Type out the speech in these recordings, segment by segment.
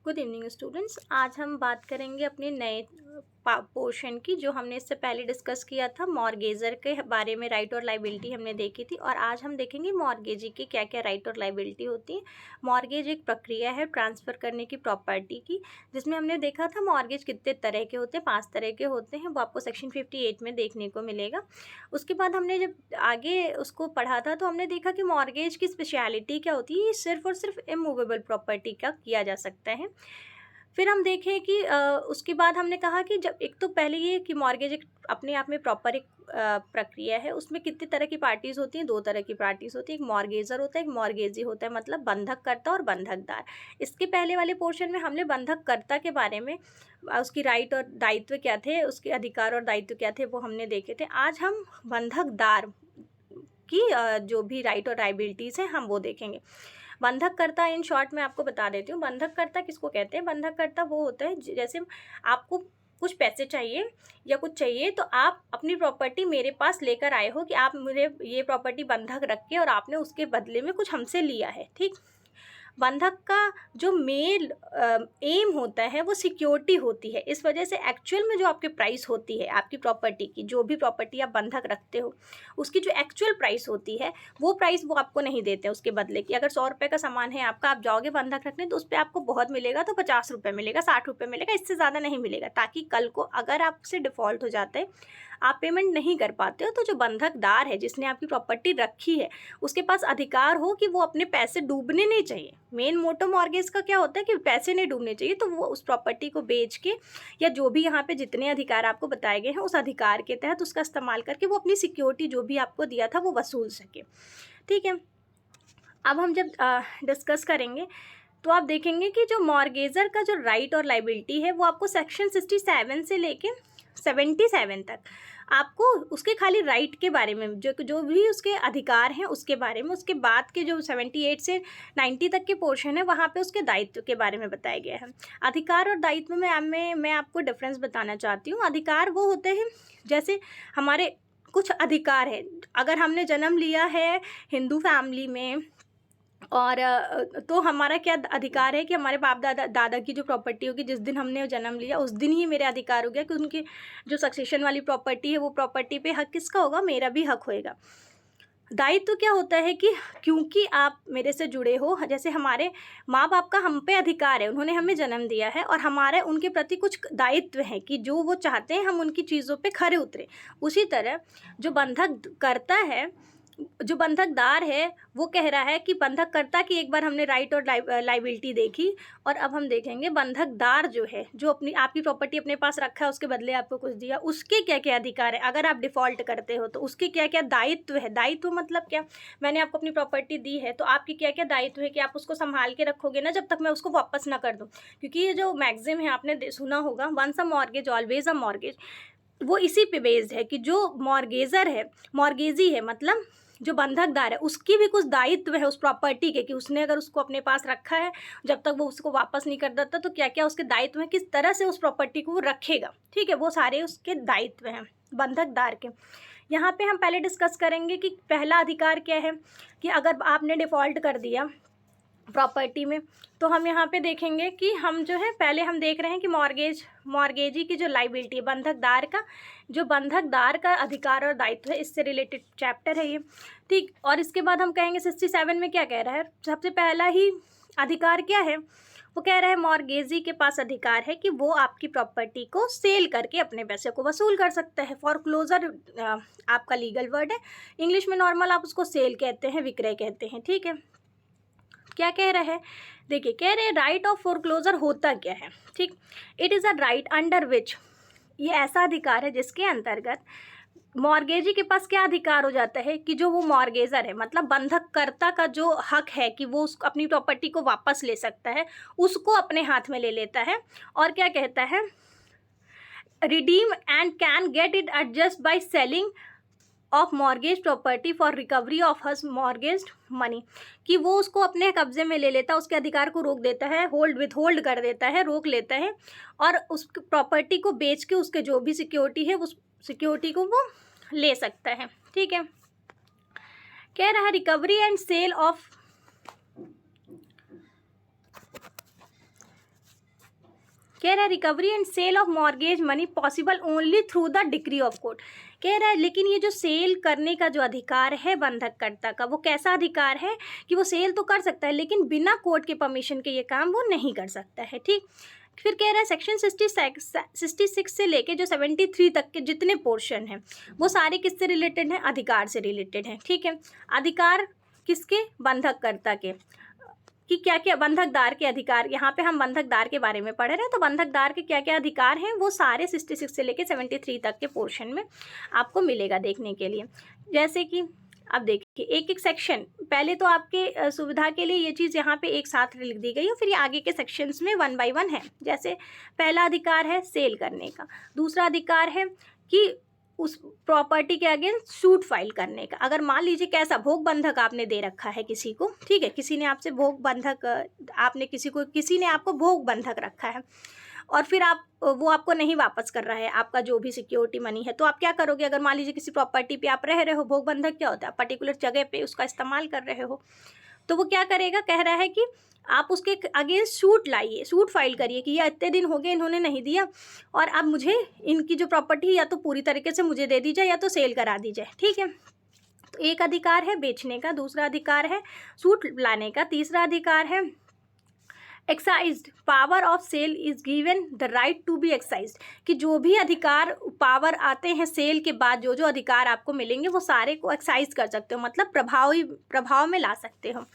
Good evening students. आज हम बात करेंगे अपने नए पोर्शन की, जो हमने इससे पहले डिस्कस किया था। मॉर्गेजर के बारे में राइट और लाइबिलिटी हमने देखी थी, और आज हम देखेंगे मॉर्गेजी की क्या क्या राइट और लाइबिलिटी होती है। मॉर्गेज एक प्रक्रिया है ट्रांसफ़र करने की प्रॉपर्टी की, जिसमें हमने देखा था मॉर्गेज कितने तरह के होते हैं, 5 तरह के होते हैं। वो आपको सेक्शन 58 में देखने को मिलेगा। उसके बाद हमने जब आगे उसको पढ़ा था तो हमने देखा कि मॉर्गेज की स्पेशलिटी क्या होती है। ये सिर्फ और सिर्फ इमूवेबल प्रॉपर्टी का किया जा सकता है। फिर हम देखें कि उसके बाद हमने कहा कि जब एक तो पहले ये कि मॉर्गेज एक अपने आप में प्रॉपर एक प्रक्रिया है। उसमें कितनी तरह की पार्टीज़ होती हैं? 2 तरह की पार्टीज़ होती है। एक मॉर्गेजर होता है, एक मॉर्गेजी होता है, मतलब बंधककर्ता और बंधकदार। इसके पहले वाले पोर्शन में हमने बंधककर्ता के बारे में उसकी राइट और दायित्व क्या थे, उसके अधिकार और दायित्व क्या थे, वो हमने देखे थे। आज हम बंधकदार की जो भी राइट और लायबिलिटीज़ हैं हम वो देखेंगे। बंधककर्ता इन शॉर्ट में आपको बता देती हूँ। बंधककर्ता किसको कहते हैं? बंधककर्ता वो होता है जैसे आपको कुछ पैसे चाहिए या कुछ चाहिए, तो आप अपनी प्रॉपर्टी मेरे पास लेकर आए हो कि आप मुझे ये प्रॉपर्टी बंधक रख के और आपने उसके बदले में कुछ हमसे लिया है, ठीक। बंधक का जो मेन एम होता है वो सिक्योरिटी होती है। इस वजह से एक्चुअल में जो आपकी प्राइस होती है आपकी प्रॉपर्टी की, जो भी प्रॉपर्टी आप बंधक रखते हो, उसकी जो एक्चुअल प्राइस होती है वो प्राइस वो आपको नहीं देते उसके बदले की। अगर 100 रुपये का सामान है आपका, आप जाओगे बंधक रखने, तो उस पर आपको बहुत मिलेगा, तो 50 रुपये मिलेगा, 60 रुपये मिलेगा, इससे ज़्यादा नहीं मिलेगा। ताकि कल को अगर आपसे डिफ़ॉल्ट हो जाता है, आप पेमेंट नहीं कर पाते हो, तो जो बंधकदार है जिसने आपकी प्रॉपर्टी रखी है, उसके पास अधिकार हो कि वो अपने पैसे डूबने नहीं चाहिए। मेन मोटो मॉर्गेज का क्या होता है कि पैसे नहीं डूबने चाहिए, तो वो उस प्रॉपर्टी को बेच के या जो भी यहाँ पे जितने अधिकार आपको बताए गए हैं उस अधिकार के तहत उसका इस्तेमाल करके वो अपनी सिक्योरिटी जो भी आपको दिया था वो वसूल सके, ठीक है। अब हम जब डिस्कस करेंगे तो आप देखेंगे कि जो मॉर्गेजर का जो राइट और लाइबिलिटी है वो आपको सेक्शन 67 से लेके 77 तक आपको उसके खाली राइट के बारे में, जो भी उसके अधिकार हैं उसके बारे में। उसके बाद के जो 78 से 90 तक के पोर्शन है वहाँ पे उसके दायित्व के बारे में बताया गया है। अधिकार और दायित्व में मैं आपको डिफरेंस बताना चाहती हूँ। अधिकार वो होते हैं जैसे हमारे कुछ अधिकार है। अगर हमने जन्म लिया है हिंदू फैमिली में, और तो हमारा क्या अधिकार है कि हमारे बाप दादा की जो प्रॉपर्टी होगी, जिस दिन हमने जन्म लिया उस दिन ही मेरे अधिकार हो गया कि उनकी जो सक्सेशन वाली प्रॉपर्टी है वो प्रॉपर्टी पे हक किसका होगा? मेरा भी हक होएगा। दायित्व क्या होता है कि क्योंकि आप मेरे से जुड़े हो, जैसे हमारे माँ बाप का हम पे अधिकार है, उन्होंने हमें जन्म दिया है और हमारे उनके प्रति कुछ दायित्व हैं कि जो वो चाहते हैं हम उनकी चीज़ों पे खरे उतरे। उसी तरह जो बंधक करता है, जो बंधकदार है, वो कह रहा है कि बंधककर्ता की एक बार हमने राइट और लाइबिलिटी देखी, और अब हम देखेंगे बंधकदार जो है, जो अपनी आपकी प्रॉपर्टी अपने पास रखा है, उसके बदले आपको कुछ दिया, उसके क्या क्या अधिकार है। अगर आप डिफ़ॉल्ट करते हो तो उसके क्या क्या दायित्व है। दायित्व मतलब क्या? मैंने आपको अपनी प्रॉपर्टी दी है तो आपकी क्या क्या दायित्व है कि आप उसको संभाल के रखोगे ना, जब तक मैं उसको वापस ना कर दूँ। क्योंकि ये जो मैक्सिम है आपने सुना होगा, once a mortgage always a mortgage, वो इसी पे बेस्ड है कि जो मॉर्गेजर है, मॉर्गेजी है, मतलब जो बंधकदार है, उसकी भी कुछ दायित्व है उस प्रॉपर्टी के कि उसने अगर उसको अपने पास रखा है, जब तक वो उसको वापस नहीं कर देता, तो क्या क्या उसके दायित्व हैं, किस तरह से उस प्रॉपर्टी को वो रखेगा, ठीक है। वो सारे उसके दायित्व हैं बंधकदार के। यहाँ पे हम पहले डिस्कस करेंगे कि पहला अधिकार क्या है, कि अगर आपने डिफ़ॉल्ट कर दिया प्रॉपर्टी में, तो हम यहाँ पे देखेंगे कि हम जो है पहले हम देख रहे हैं कि मॉर्गेजी की जो लाइबिलिटी है, बंधकदार का अधिकार और दायित्व है, इससे रिलेटेड चैप्टर है ये, ठीक। और इसके बाद हम कहेंगे 67 में क्या कह रहा है। सबसे पहला ही अधिकार क्या है? वो कह रहा है मॉर्गेजी के पास अधिकार है कि वो आपकी प्रॉपर्टी को सेल करके अपने पैसे को वसूल कर सकता है। फॉरक्लोजर आपका लीगल वर्ड है, इंग्लिश में नॉर्मल आप उसको सेल कहते हैं, विक्रय कहते हैं, ठीक है। क्या कह रहा है? देखिए, कह रहे हैं राइट ऑफ फोरक्लोजर होता क्या है, ठीक। It is a right under which, ये ऐसा अधिकार है जिसके अंतर्गत मॉर्गेजी के पास क्या अधिकार हो जाता है कि जो वो मॉर्गेजर है, मतलब बंधककर्ता का जो हक है कि वो अपनी प्रॉपर्टी को वापस ले सकता है, उसको अपने हाथ में ले लेता है। और क्या कहता है? Redeem and can get it adjust by selling of mortgage property for recovery of हज मॉर्गेज्ड मनी, कि वो उसको अपने कब्जे में ले लेता है, उसके अधिकार को रोक देता है, विथहोल्ड कर देता है, रोक लेता है, और उस प्रॉपर्टी को बेच के उसके जो भी सिक्योरिटी है उस सिक्योरिटी को वो ले सकता है, ठीक है। कह रहा है रिकवरी एंड सेल ऑफ कह रहा है recovery and sale of mortgage money possible only through the decree of court. कह रहा है लेकिन ये जो सेल करने का जो अधिकार है बंधककर्ता का, वो कैसा अधिकार है कि वो सेल तो कर सकता है लेकिन बिना कोर्ट के परमिशन के ये काम वो नहीं कर सकता है। ठीक, फिर कह रहा है सेक्शन 66 से लेके जो 73 तक के जितने पोर्शन हैं वो सारे किससे रिलेटेड हैं, अधिकार से रिलेटेड हैं। ठीक है, अधिकार किसके, बंधककर्ता के, कि क्या क्या बंधकदार के अधिकार, यहाँ पे हम बंधकदार के बारे में पढ़ रहे हैं, तो बंधकदार के क्या क्या अधिकार हैं वो सारे 66 से लेके 73 तक के पोर्शन में आपको मिलेगा देखने के लिए। जैसे कि अब देखिए एक एक सेक्शन, पहले तो आपके सुविधा के लिए ये चीज़ यहाँ पे एक साथ लिख दी गई है, फिर ये आगे के सेक्शंस में 1 बाय 1 है। जैसे पहला अधिकार है सेल करने का, दूसरा अधिकार है कि उस प्रॉपर्टी के अगेंस्ट सूट फाइल करने का। अगर मान लीजिए कैसा भोग बंधक आपने दे रखा है किसी को, ठीक है, किसी ने आपसे भोग बंधक, आपने किसी ने आपको भोग बंधक रखा है और फिर वो आपको नहीं वापस कर रहा है आपका जो भी सिक्योरिटी मनी है, तो आप क्या करोगे। अगर मान लीजिए किसी प्रॉपर्टी पे आप रह रहे हो, भोग बंधक क्या होता है, पर्टिकुलर जगह पे उसका इस्तेमाल कर रहे हो, तो वो क्या करेगा, कह रहा है कि आप उसके अगेंस्ट सूट लाइए, सूट फाइल करिए कि ये इतने दिन हो गए इन्होंने नहीं दिया और अब मुझे इनकी जो प्रॉपर्टी या तो पूरी तरीके से मुझे दे दी जाए या तो सेल करा दी जाए। ठीक है, तो एक अधिकार है बेचने का, दूसरा अधिकार है सूट लाने का, तीसरा अधिकार है excised power of sale is given the right to be excised, कि जो भी अधिकार पावर आते हैं सेल के बाद, जो जो अधिकार आपको मिलेंगे वो सारे को एक्साइज कर सकते हो, मतलब प्रभाव में ला सकते हो।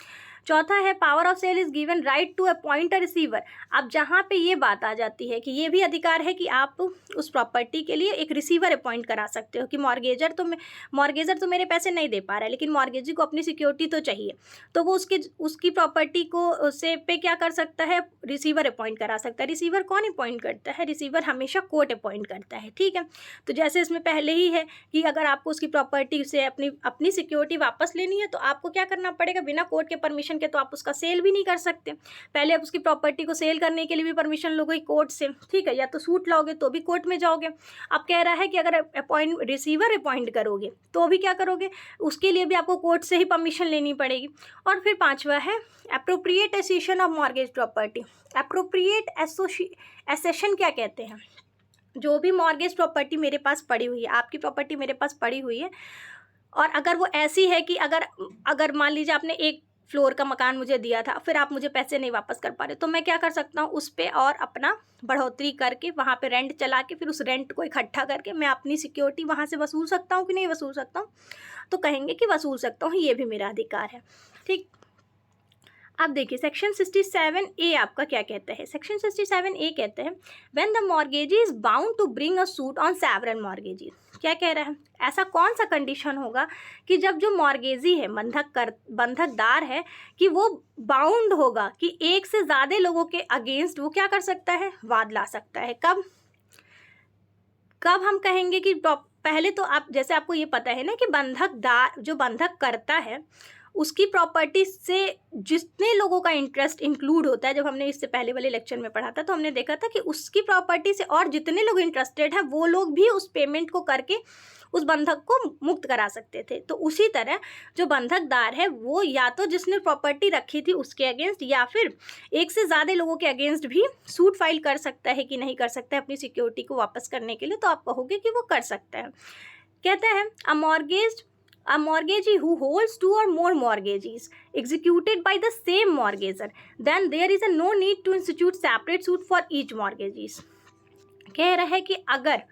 चौथा है power of sale is given right to appoint a receiver. अब जहाँ पे ये बात आ जाती है कि ये भी अधिकार है कि आप उस प्रॉपर्टी के लिए एक रिसीवर अपॉइंट करा सकते हो, कि मॉर्गेजर तो मेरे पैसे नहीं दे पा रहा है लेकिन मॉर्गेजी को अपनी सिक्योरिटी तो चाहिए, तो वो उसकी प्रॉपर्टी को से पे क्या कर सकता है, रिसीवर अपॉइंट करा सकता है। रिसीवर कौन अपॉइंट करता है, रिसीवर हमेशा कोर्ट अपॉइंट करता है। ठीक है, तो जैसे इसमें पहले ही है कि अगर आपको उसकी प्रॉपर्टी से अपनी सिक्योरिटी वापस लेनी है तो आपको क्या करना पड़ेगा, बिना कोर्ट के परमिशन के तो आप उसका सेल भी नहीं कर सकते। पहले आप उसकी प्रॉपर्टी को सेल करने के लिए भी परमिशन लोगे कोर्ट से, ठीक है, या तो सूट लाओगे तो भी कोर्ट में जाओगे। अब कह रहा है कि अगर रिसीवर अपॉइंट करोगे तो भी क्या करोगे, उसके लिए भी आपको कोर्ट से ही परमिशन लेनी पड़ेगी। और फिर पांचवा है appropriate accession of mortgage property. Appropriate accession क्या कहते हैं, जो भी मॉर्गेज प्रॉपर्टी मेरे पास पड़ी हुई है, आपकी प्रॉपर्टी मेरे पास पड़ी हुई है और अगर वो ऐसी है कि अगर मान लीजिए आपने एक फ्लोर का मकान मुझे दिया था, फिर आप मुझे पैसे नहीं वापस कर पा रहे, तो मैं क्या कर सकता हूँ उस पर और अपना बढ़ोतरी करके वहाँ पे रेंट चला के फिर उस रेंट को इकट्ठा करके मैं अपनी सिक्योरिटी वहाँ से वसूल सकता हूँ कि नहीं वसूल सकता हूँ, तो कहेंगे कि वसूल सकता हूँ, ये भी मेरा अधिकार है। ठीक, अब देखिए सेक्शन 67A आपका क्या कहता है। सेक्शन 67A कहते हैं when the mortgagee is bound to bring a suit on several mortgagee. क्या कह रहा है, ऐसा कौन सा कंडीशन होगा कि जब जो मॉर्गेजी है, बंधकदार है, कि वो बाउंड होगा कि एक से ज़्यादा लोगों के अगेंस्ट वो क्या कर सकता है, वाद ला सकता है। कब हम कहेंगे कि पहले तो आप जैसे आपको ये पता है ना कि जो बंधक करता है उसकी प्रॉपर्टी से जितने लोगों का इंटरेस्ट इंक्लूड होता है, जब हमने इससे पहले वाले लेक्चर में पढ़ा था तो हमने देखा था कि उसकी प्रॉपर्टी से और जितने लोग इंटरेस्टेड हैं वो लोग भी उस पेमेंट को करके उस बंधक को मुक्त करा सकते थे। तो उसी तरह जो बंधकदार है वो या तो जिसने प्रॉपर्टी रखी थी उसके अगेंस्ट या फिर एक से ज़्यादा लोगों के अगेंस्ट भी सूट फाइल कर सकता है कि नहीं कर सकता है अपनी सिक्योरिटी को वापस करने के लिए, तो आप कहोगे कि वो कर सकता है। कहता है a mortgagee who holds 2 or more mortgages executed by the same mortgager, then there is no need to institute separate suit for each mortgagees। कह रहा है कि अगर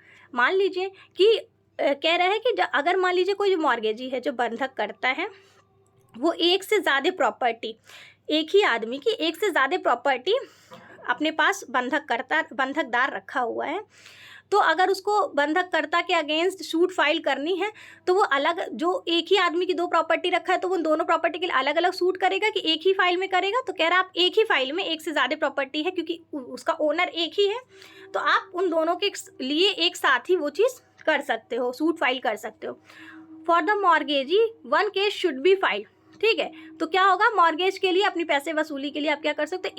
मान लीजिए कोई मॉर्गेजी है जो बंधक करता है, वो एक से ज़्यादा प्रॉपर्टी, एक ही आदमी की एक से ज़्यादा प्रॉपर्टी अपने पास बंधकदार रखा हुआ है, तो अगर उसको बंधककर्ता के अगेंस्ट सूट फाइल करनी है तो वो अलग, जो एक ही आदमी की 2 प्रॉपर्टी रखा है तो वो दोनों प्रॉपर्टी के लिए अलग अलग सूट करेगा कि एक ही फाइल में करेगा। तो कह रहा है आप एक ही फाइल में एक से ज़्यादा प्रॉपर्टी है क्योंकि उसका ओनर एक ही है, तो आप उन दोनों के लिए एक साथ ही वो चीज़ कर सकते हो, सूट फाइल कर सकते हो। For the mortgagee 1 case should be file, ठीक है। तो क्या होगा, मॉर्गेज के लिए अपनी पैसे वसूली के लिए आप क्या कर सकते हो,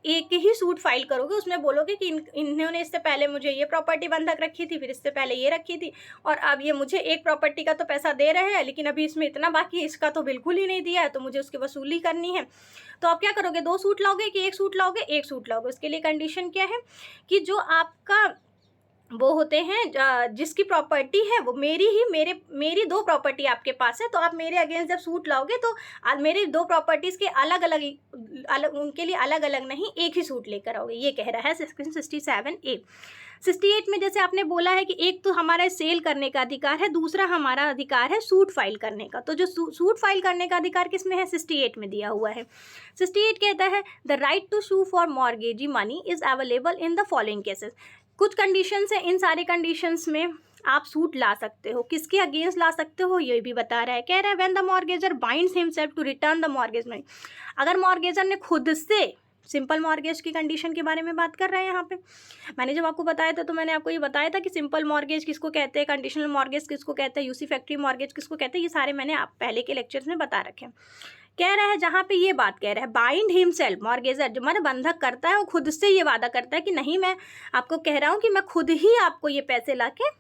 एक ही सूट फाइल करोगे, उसमें बोलोगे कि इन्होंने इससे पहले मुझे ये प्रॉपर्टी बंधक रखी थी, फिर इससे पहले ये रखी थी, और अब ये मुझे एक प्रॉपर्टी का तो पैसा दे रहे हैं, लेकिन अभी इसमें इतना बाकी है, इसका तो बिल्कुल ही नहीं दिया है, तो मुझे उसकी वसूली करनी है। तो आप क्या करोगे, 2 सूट लाओगे कि 1 सूट लाओगे, 1 सूट लाओगे। उसके लिए कंडीशन क्या है कि जो आपका वो होते हैं जिसकी प्रॉपर्टी है वो मेरी 2 प्रॉपर्टी आपके पास है, तो आप मेरे अगेंस्ट जब सूट लाओगे तो मेरी 2 प्रॉपर्टीज़ के अलग उनके लिए अलग अलग नहीं, एक ही सूट लेकर आओगे, ये कह रहा है सेक्शन 67A। 68 में जैसे आपने बोला है कि एक तो हमारा सेल करने का अधिकार है, दूसरा हमारा अधिकार है सूट फाइल करने का। तो जो सूट फाइल करने का अधिकार किस में है, 68 में दिया हुआ है। 68 कहता है the right to sue for mortgagee money is available in the following cases. कुछ कंडीशंस हैं, इन सारे कंडीशंस में आप सूट ला सकते हो। किसके अगेंस्ट ला सकते हो ये भी बता रहा है, कह रहा है when the mortgagor binds himself to return the mortgage money. अगर मॉर्गेजर ने खुद से, सिंपल मॉर्गेज की कंडीशन के बारे में बात कर रहे हैं यहाँ पे। मैंने जब आपको बताया था तो मैंने आपको ये बताया था कि सिंपल मॉर्गेज किसको कहते हैं, कंडीशनल मॉर्गेज किसको कहते हैं, यूसी फैक्ट्री मॉर्गेज किसको कहते हैं, ये सारे मैंने आप पहले के लेक्चर्स में बता रखे हैं। कह रहा है जहाँ पे ये बात कह रहा है बाइंड हिमसेल्फ, मॉर्गेजर जो मैंने बंधक करता है वो खुद से ये वादा करता है कि नहीं, मैं आपको कह रहा हूँ कि मैं खुद ही आपको ये पैसे ला के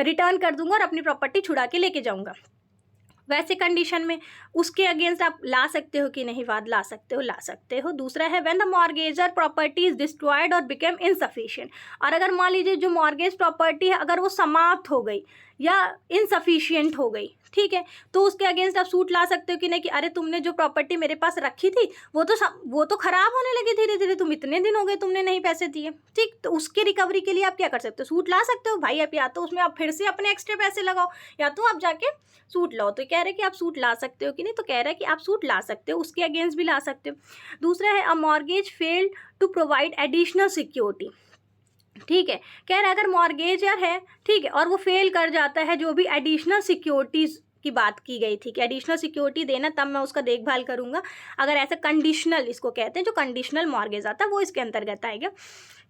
रिटर्न कर दूंगा और अपनी प्रॉपर्टी छुड़ा के लेके जाऊंगा। वैसे कंडीशन में उसके अगेंस्ट आप ला सकते हो कि नहीं, वाद ला सकते हो। दूसरा है when the mortgagor property is destroyed और बिकम इनसफिशिएंट। और अगर मान लीजिए जो मॉर्गेज प्रॉपर्टी है अगर वो समाप्त हो गई या इनसफिशिएंट हो गई, ठीक है, तो उसके अगेंस्ट आप सूट ला सकते हो कि नहीं कि अरे तुमने जो प्रॉपर्टी मेरे पास रखी थी वो तो ख़राब होने लगी धीरे धीरे, तुम इतने दिन हो गए तुमने नहीं पैसे दिए, ठीक। तो उसके रिकवरी के लिए आप क्या कर सकते हो, सूट ला सकते हो भाई। आप या तो उसमें आप फिर से अपने एक्स्ट्रा पैसे लगाओ या तो आप जाके सूट लाओ। तो कह रहे हैं कि आप सूट ला सकते हो कि नहीं, तो कह रहा है कि आप सूट ला सकते हो, उसके अगेंस्ट भी ला सकते हो। दूसरा है a mortgage failed to provide additional security, ठीक है। कह रहा है अगर मॉर्गेजर है, ठीक है, और वो फेल कर जाता है, जो भी एडिशनल सिक्योरिटीज़ की बात की गई थी कि एडिशनल सिक्योरिटी देना तब मैं उसका देखभाल करूंगा, अगर ऐसा कंडीशनल इसको कहते हैं, जो कंडीशनल मॉर्गेज आता है वो इसके अंतर्गत आएगा।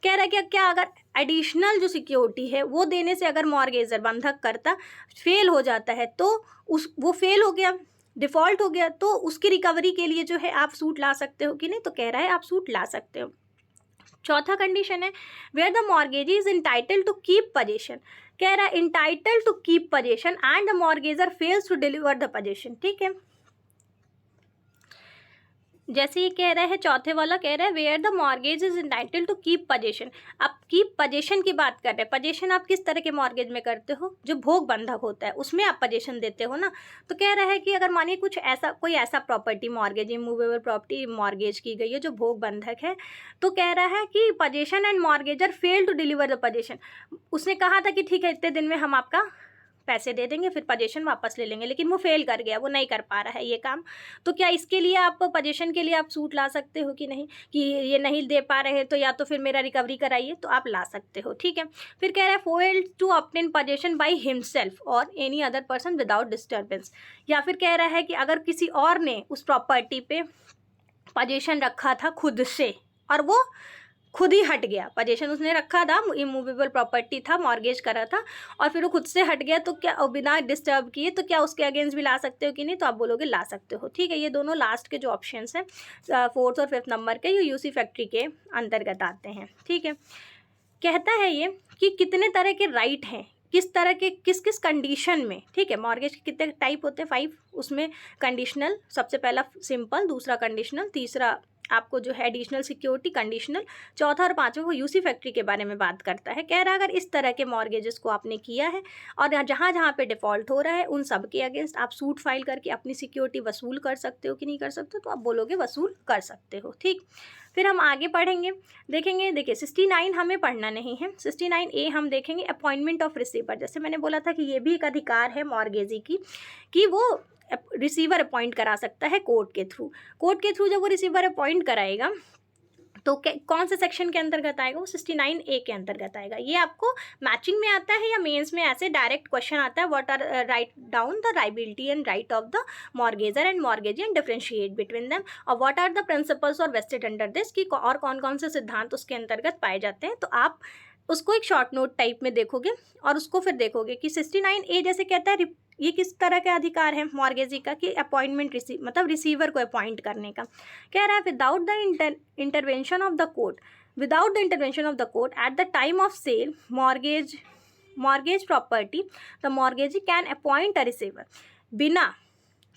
कह रहा है कि क्या अगर एडिशनल जो सिक्योरिटी है वो देने से अगर मॉर्गेजर बंधक करता फेल हो जाता है तो वो फेल हो गया, डिफ़ॉल्ट हो गया, तो उसकी रिकवरी के लिए जो है आप सूट ला सकते हो कि नहीं, तो कह रहा है आप सूट ला सकते हो। चौथा कंडीशन है where the mortgagee is entitled to keep position. कह रहा है entitled to keep position and the mortgagor fails to deliver the position, ठीक है। जैसे ये कह रहा है चौथे वाला, कह रहा है where the mortgage is entitled to keep position. आप कीप पोजीशन की बात कर रहे हैं। पोजीशन आप किस तरह के मॉर्गेज में करते हो, जो भोग बंधक होता है उसमें आप पोजीशन देते हो ना। तो कह रहा है कि अगर मानिए कुछ ऐसा कोई ऐसा property mortgage, immovable property mortgage की गई है जो भोग बंधक है, तो कह रहा है कि position and mortgagor fail to deliver the position. उसने कहा था कि ठीक है इतने दिन में हम आपका पैसे दे देंगे, फिर पोजीशन वापस ले लेंगे, लेकिन वो फेल कर गया, वो नहीं कर पा रहा है ये काम। तो क्या इसके लिए आप पोजीशन के लिए आप सूट ला सकते हो कि नहीं, कि ये नहीं दे पा रहे तो या तो फिर मेरा रिकवरी कराइए, तो आप ला सकते हो, ठीक है। फिर कह रहा है fail to obtain position by himself और any other person without disturbance. या फिर कह रहा है कि अगर किसी और ने उस प्रॉपर्टी पे पोजीशन रखा था खुद से और वो खुद ही हट गया, पोजीशन उसने रखा था, इमूवेबल प्रॉपर्टी था, मॉर्गेज करा था, और फिर वो खुद से हट गया, तो क्या बिना डिस्टर्ब किए, तो क्या उसके अगेंस्ट भी ला सकते हो कि नहीं, तो आप बोलोगे ला सकते हो, ठीक है। ये दोनों लास्ट के जो ऑप्शंस हैं 4th और 5th नंबर के, ये यूसी फैक्ट्री के अंतर्गत आते हैं, ठीक है। कहता है ये कि कितने तरह के राइट हैं, किस तरह के किस किस कंडीशन में, ठीक है। मॉर्गेज के कितने टाइप होते हैं, 5, उसमें कंडीशनल सबसे पहला सिंपल, दूसरा कंडीशनल, तीसरा आपको जो है एडिशनल सिक्योरिटी कंडीशनल, चौथा और पांचवा वो यूसी फैक्ट्री के बारे में बात करता है। कह रहा है अगर इस तरह के मॉर्गेजेस को आपने किया है और जहाँ जहाँ पे डिफ़ॉल्ट हो रहा है उन सब के अगेंस्ट आप सूट फाइल करके अपनी सिक्योरिटी वसूल कर सकते हो कि नहीं कर सकते, तो आप बोलोगे वसूल कर सकते हो, ठीक। फिर हम आगे पढ़ेंगे, देखेंगे, देखिए 69 हमें पढ़ना नहीं है, 69A हम देखेंगे अपॉइंटमेंट ऑफ रिसीवर। जैसे मैंने बोला था कि ये भी एक अधिकार है मॉर्गेजी की कि वो रिसीवर अपॉइंट करा सकता है कोर्ट के थ्रू। जब वो रिसीवर अपॉइंट कराएगा तो कौन से सेक्शन के अंतर्गत आएगा, वो 69A के अंतर्गत आएगा। ये आपको मैचिंग में आता है या मेंस में ऐसे डायरेक्ट क्वेश्चन आता है, what are write down the liability and right of the mortgagor and mortgagee and differentiate between them, और व्हाट आर द प्रिंसिपल्स और वेस्टेड अंडर दिस, की और कौन कौन से सिद्धांत उसके अंतर्गत पाए जाते हैं। तो आप उसको एक शॉर्ट नोट टाइप में देखोगे और उसको फिर देखोगे कि 69A जैसे कहता है ये किस तरह का अधिकार है मॉर्गेजी का कि अपॉइंटमेंट मतलब रिसीवर को अपॉइंट करने का। कह रहा है without the intervention of the court, without the intervention of the court at the time of sale mortgage property the mortgagee can appoint a receiver. बिना,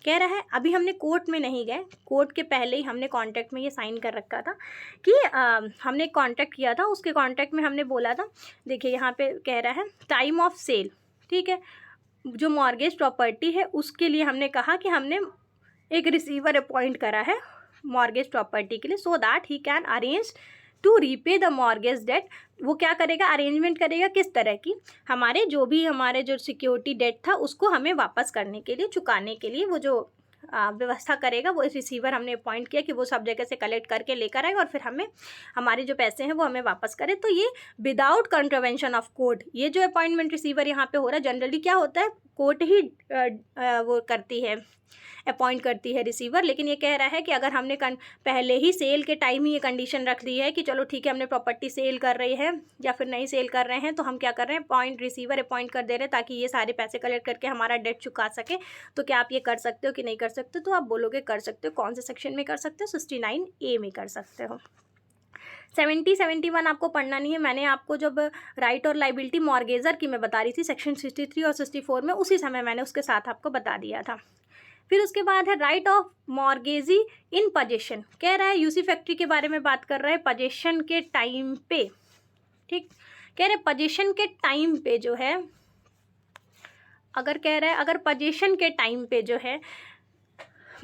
कह रहा है अभी हमने कोर्ट में नहीं गए, कोर्ट के पहले ही हमने कॉन्ट्रैक्ट में ये साइन कर रखा था कि हमने कॉन्ट्रैक्ट किया था, उसके कॉन्ट्रैक्ट में हमने बोला था, देखिए यहाँ पे कह रहा है टाइम ऑफ सेल, ठीक है, जो मॉर्गेज प्रॉपर्टी है उसके लिए हमने कहा कि हमने एक रिसीवर अपॉइंट करा है मॉर्गेज प्रॉपर्टी के लिए, so that he can arrange to repay the mortgage debt. वो क्या करेगा, अरेंजमेंट करेगा किस तरह की, हमारे जो सिक्योरिटी डेट था उसको हमें वापस करने के लिए, चुकाने के लिए वो जो व्यवस्था करेगा, वो रिसीवर हमने अपॉइंट किया कि वो सब जगह से कलेक्ट करके लेकर आएगा और फिर हमें हमारे जो पैसे हैं वो हमें वापस करे। तो ये विदाउट कंट्रावेंशन ऑफ कोर्ट, ये जो अपॉइंटमेंट रिसीवर यहाँ पे हो रहा है, जनरली क्या होता है कोर्ट ही वो करती है, अपॉइंट करती है रिसीवर, लेकिन ये कह रहा है कि अगर हमने पहले ही सेल के टाइम ही ये कंडीशन रख दी है कि चलो ठीक है हमने प्रॉपर्टी सेल कर रही है या फिर नहीं सेल कर रहे हैं, तो हम क्या कर रहे हैं रिसीवर अपॉइंट कर दे रहे हैं ताकि ये सारे पैसे कलेक्ट करके हमारा डेट चुका सके। तो क्या आप ये कर सकते हो कि नहीं कर सकते, तो आप बोलोगे कर सकते हो। कौन से सेक्शन में कर सकते हो, 69A में कर सकते हो। 71 आपको पढ़ना नहीं है, मैंने आपको जब राइट और लाइबिलिटी मॉर्गेजर की मैं बता रही थी सेक्शन 63 और 64 में, उसी समय मैंने उसके साथ आपको बता दिया था। फिर उसके बाद है right of mortgagee in possession, कह रहा है यूसी फैक्ट्री के बारे में बात कर रहा है पजेशन के टाइम पे, ठीक, कह रहे पजेशन के टाइम पे जो है, अगर कह रहा है अगर पजेशन के टाइम पे जो है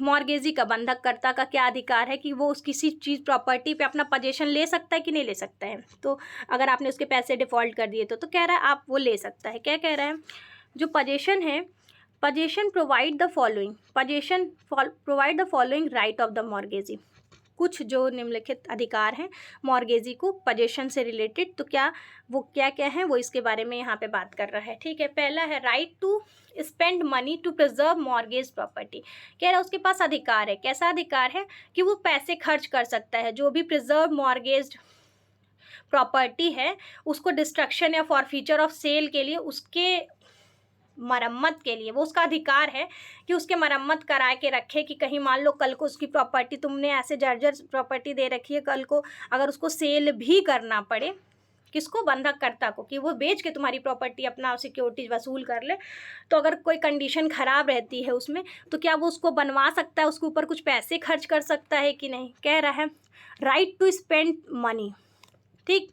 मॉर्गेजी का बंधककर्ता का क्या अधिकार है कि वो उस किसी चीज़ प्रॉपर्टी पे अपना पजेशन ले सकता है कि नहीं ले सकता है। तो अगर आपने उसके पैसे डिफ़ॉल्ट कर दिए तो कह रहा है आप वो ले सकता है। क्या कह रहा है, जो पजेशन है, possession provide the following, possession provide the following right of the mortgagee, कुछ जो निम्नलिखित अधिकार हैं मॉर्गेजी को पजेशन से रिलेटेड, तो क्या क्या है वो इसके बारे में यहाँ पे बात कर रहा है, ठीक है। पहला है right to spend money to preserve mortgage property, कह रहा है उसके पास अधिकार है, कैसा अधिकार है कि वो पैसे खर्च कर सकता है, जो भी प्रिजर्व मॉर्गेज प्रॉपर्टी है उसको डिस्ट्रक्शन या फॉरफीचर ऑफ सेल के लिए, उसके मरम्मत के लिए वो उसका अधिकार है कि उसके मरम्मत करा के रखे, कि कहीं मान लो कल को उसकी प्रॉपर्टी तुमने ऐसे जर्जर प्रॉपर्टी दे रखी है, कल को अगर उसको सेल भी करना पड़े, किसको, बंधककर्ता को, कि वो बेच के तुम्हारी प्रॉपर्टी अपना सिक्योरिटी वसूल कर ले, तो अगर कोई कंडीशन ख़राब रहती है उसमें तो क्या वो उसको बनवा सकता है, उसके ऊपर कुछ पैसे खर्च कर सकता है कि नहीं। कह रहा है राइट टू स्पेंड मनी, ठीक,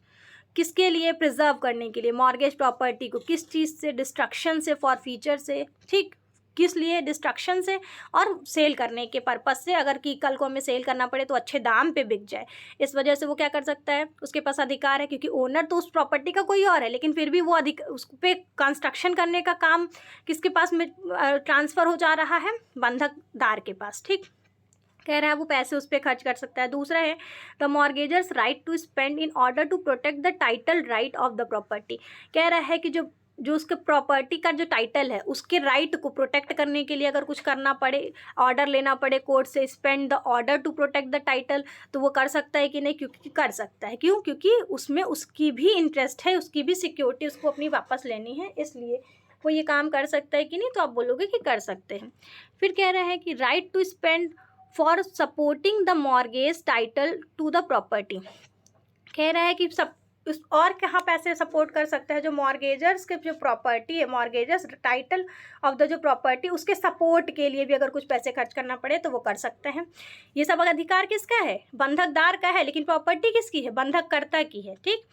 किसके लिए, प्रिजर्व करने के लिए मॉर्गेज प्रॉपर्टी को, किस चीज़ से, डिस्ट्रक्शन से, फॉरफीचर से, ठीक, किस लिए, डिस्ट्रक्शन से और सेल करने के पर्पस से, अगर कि कल को हमें सेल करना पड़े तो अच्छे दाम पे बिक जाए, इस वजह से वो क्या कर सकता है, उसके पास अधिकार है, क्योंकि ओनर तो उस प्रॉपर्टी का कोई और है, लेकिन फिर भी वो उस पर कंस्ट्रक्शन करने का काम किसके पास में ट्रांसफ़र हो जा रहा है, बंधकदार के पास, ठीक, कह रहा है वो पैसे उस पर खर्च कर सकता है। दूसरा है the mortgagor's right to spend in order to protect the title right of the property, कह रहा है कि जो उसके प्रॉपर्टी का जो टाइटल है उसके राइट को प्रोटेक्ट करने के लिए अगर कुछ करना पड़े, ऑर्डर लेना पड़े कोर्ट से, spend the order to protect the title, तो वो कर सकता है कि नहीं, क्योंकि कर सकता है, क्यों, क्योंकि उसमें उसकी भी इंटरेस्ट है, उसकी भी सिक्योरिटी उसको अपनी वापस लेनी है, इसलिए वो ये काम कर सकता है कि नहीं, तो आप बोलोगे कि कर सकते हैं। फिर कह रहा है कि right to spend for supporting the mortgage title to the property, कह रहा है कि सब और कहाँ पैसे सपोर्ट कर सकते हैं, जो मॉर्गेजर्स के जो प्रॉपर्टी है, मॉर्गेजर्स टाइटल ऑफ द जो प्रॉपर्टी, उसके सपोर्ट के लिए भी अगर कुछ पैसे खर्च करना पड़े तो वो कर सकते हैं। ये सब अधिकार किसका है, बंधकदार का है, लेकिन प्रॉपर्टी किसकी है, बंधककर्ता की है, ठीक।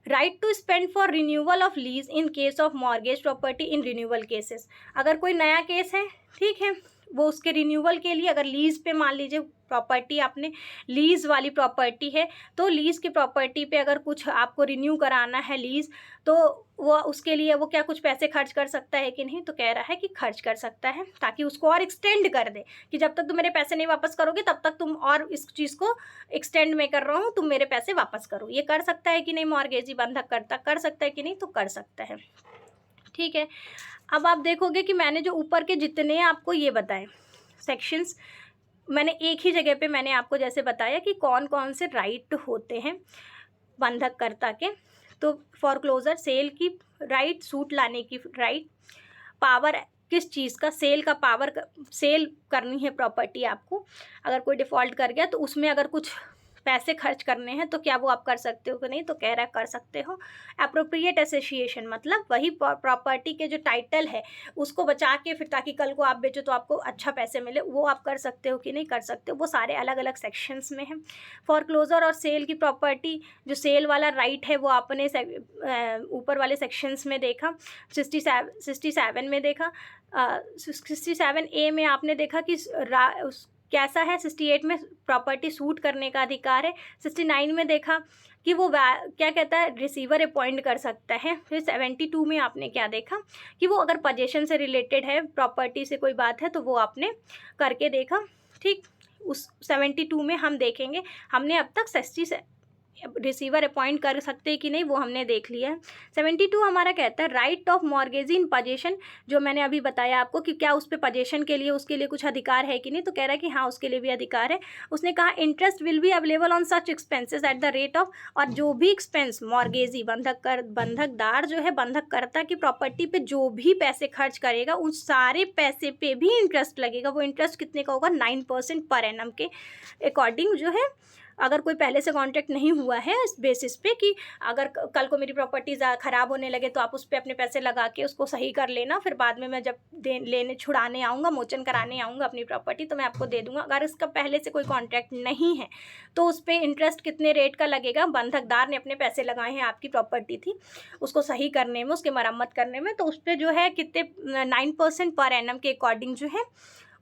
Right to spend for renewal of lease in case of mortgage property in renewal cases, अगर कोई नया केस है, ठीक है, वो उसके रिन्यूअल के लिए, अगर लीज़ पे मान लीजिए प्रॉपर्टी आपने लीज़ वाली प्रॉपर्टी है, तो लीज़ की प्रॉपर्टी पे अगर कुछ आपको रिन्यू कराना है लीज़, तो वो उसके लिए वो क्या कुछ पैसे खर्च कर सकता है कि नहीं, तो कह रहा है कि खर्च कर सकता है, ताकि उसको और एक्सटेंड कर दे, कि जब तक तुम मेरे पैसे नहीं वापस करोगे तब तक तुम और इस चीज़ को एक्सटेंड मैं कर रहा हूँ, तुम मेरे पैसे वापस करो। ये कर सकता है कि नहीं, मॉर्गेजी बंधककर्ता कर सकता है कि नहीं, तो कर सकता है, ठीक है। अब आप देखोगे कि मैंने जो ऊपर के जितने आपको ये बताए सेक्शंस, मैंने एक ही जगह पे मैंने आपको जैसे बताया कि कौन कौन से राइट होते हैं बंधककर्ता के, तो फॉरक्लोजर सेल की राइट, सूट लाने की राइट, पावर किस चीज़ का सेल का पावर, सेल करनी है प्रॉपर्टी आपको, अगर कोई डिफ़ॉल्ट कर गया तो उसमें अगर कुछ पैसे खर्च करने हैं तो क्या वो आप कर सकते हो कि नहीं, तो कह रहा है कर सकते हो। एप्रोप्रिएट एसोसिएशन मतलब वही प्रॉपर्टी के जो टाइटल है उसको बचा के फिर ताकि कल को आप बेचो तो आपको अच्छा पैसे मिले, वो आप कर सकते हो कि नहीं कर सकते हो, वो सारे अलग अलग सेक्शंस में हैं। फॉरक्लोजर और सेल की प्रॉपर्टी, जो सेल वाला राइट है वो आपने ऊपर वाले सेक्शंस में देखा, 67 में देखा, 67A में आपने देखा कि कैसा है, 68 में प्रॉपर्टी सूट करने का अधिकार है, 69 में देखा कि वो क्या कहता है रिसीवर अपॉइंट कर सकता है, फिर 72 में आपने क्या देखा कि वो अगर पोजीशन से रिलेटेड है, प्रॉपर्टी से कोई बात है तो वो आपने करके देखा। ठीक, उस 72 में हम देखेंगे, हमने अब तक 60 रिसीवर अपॉइंट कर सकते हैं कि नहीं वो हमने देख लिया है। 72 हमारा कहता है right of mortgagee in position, जो मैंने अभी बताया आपको कि क्या उस पर पोजीशन के लिए उसके लिए कुछ अधिकार है कि नहीं, तो कह रहा है कि हाँ उसके लिए भी अधिकार है। उसने कहा interest will be available on such expenses at the rate of, और जो भी एक्सपेंस मॉर्गेजी बंधकदार जो है बंधककर्ता की प्रॉपर्टी पे जो भी पैसे खर्च करेगा उन सारे पैसे पे भी इंटरेस्ट लगेगा। वो इंटरेस्ट कितने का होगा, 9% पर एनम के अकॉर्डिंग जो है। अगर कोई पहले से कॉन्ट्रैक्ट नहीं हुआ है इस बेसिस पे कि अगर कल को मेरी प्रॉपर्टी ख़राब होने लगे तो आप उस पर अपने पैसे लगा के उसको सही कर लेना, फिर बाद में मैं जब लेने छुड़ाने आऊँगा, मोचन कराने आऊँगा अपनी प्रॉपर्टी तो मैं आपको दे दूँगा। अगर इसका पहले से कोई कॉन्ट्रैक्ट नहीं है तो उस पर इंटरेस्ट कितने रेट का लगेगा, बंधकदार ने अपने पैसे लगाए हैं, आपकी प्रॉपर्टी थी उसको सही करने में, उसकी मरम्मत करने में, तो उस पर जो है कितने 9% पर एनम के अकॉर्डिंग जो है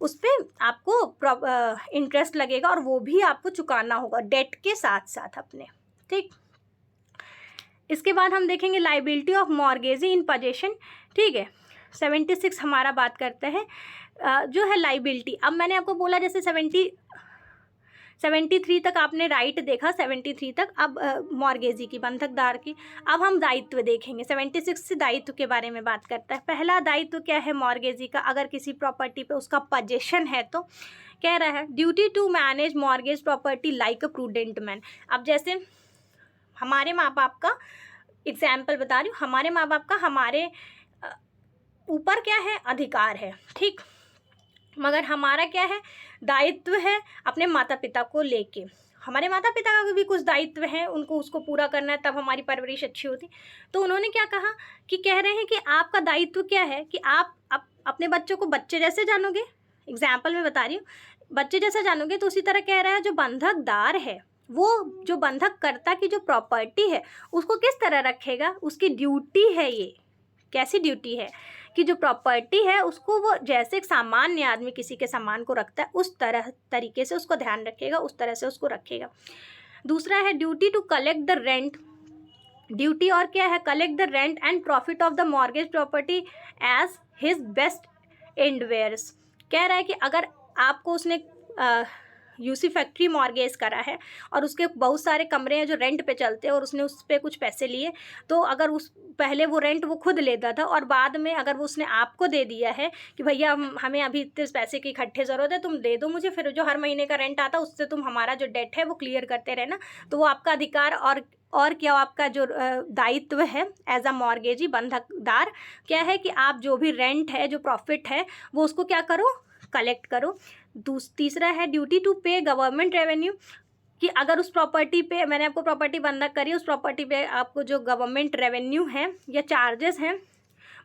उस पर आपको इंटरेस्ट लगेगा और वो भी आपको चुकाना होगा डेट के साथ साथ अपने। ठीक, इसके बाद हम देखेंगे liability of mortgagee in position. ठीक है, 76 हमारा बात करता है जो है लाइबिलिटी। अब मैंने आपको बोला जैसे 73 तक आपने राइट देखा, 73 तक, अब मॉर्गेजी की, बंधकदार की। अब हम दायित्व देखेंगे, 76 से दायित्व के बारे में बात करता है। पहला दायित्व क्या है मॉर्गेजी का, अगर किसी प्रॉपर्टी पे उसका पोजीशन है तो कह रहा है duty to manage mortgage property like a prudent man. अब जैसे हमारे माँ बाप का एग्जाम्पल बता रही हूँ, हमारे माँ बाप का हमारे ऊपर क्या है, अधिकार है। ठीक, मगर हमारा क्या है, दायित्व है अपने माता पिता को लेके। हमारे माता पिता का भी कुछ दायित्व है, उनको उसको पूरा करना है, तब हमारी परवरिश अच्छी होती। तो उन्होंने क्या कहा कि कह रहे हैं कि आपका दायित्व क्या है कि आप अपने बच्चों को बच्चे जैसे जानोगे, एग्जाम्पल में बता रही हूँ, बच्चे जैसा जानोगे। तो उसी तरह कह रहा है जो बंधकदार है वो जो बंधककर्ता की जो प्रॉपर्टी है उसको किस तरह रखेगा, उसकी ड्यूटी है। ये कैसी ड्यूटी है कि जो प्रॉपर्टी है उसको वो जैसे एक सामान्य आदमी किसी के सामान को रखता है उस तरीके से उसको ध्यान रखेगा, उस तरह से उसको रखेगा। दूसरा है duty to collect the rent. Duty और क्या है, collect the rent and profit of the mortgage property as his best endeavours. कह रहा है कि अगर आपको उसने यूसी फैक्ट्री मॉर्गेज करा है और उसके बहुत सारे कमरे हैं जो रेंट पे चलते हैं और उसने उस पर कुछ पैसे लिए, तो अगर उस पहले वो रेंट वो खुद लेता था और बाद में अगर वो उसने आपको दे दिया है कि भैया हमें अभी इतने पैसे की इकट्ठे ज़रूरत है, तुम दे दो मुझे, फिर जो हर महीने का रेंट आता उससे तुम हमारा जो डेट है वो क्लियर करते रहना, तो वो आपका अधिकार और क्या आपका जो दायित्व है एज अ मॉर्गेजी बंधकदार क्या है कि आप जो भी रेंट है, जो प्रॉफिट है, वो उसको क्या करो, कलेक्ट करो। तीसरा है ड्यूटी टू पे गवर्नमेंट रेवेन्यू, कि अगर उस प्रॉपर्टी पे, मैंने आपको प्रॉपर्टी बंधक करी, उस प्रॉपर्टी पे आपको जो गवर्नमेंट रेवेन्यू है या चार्जेस हैं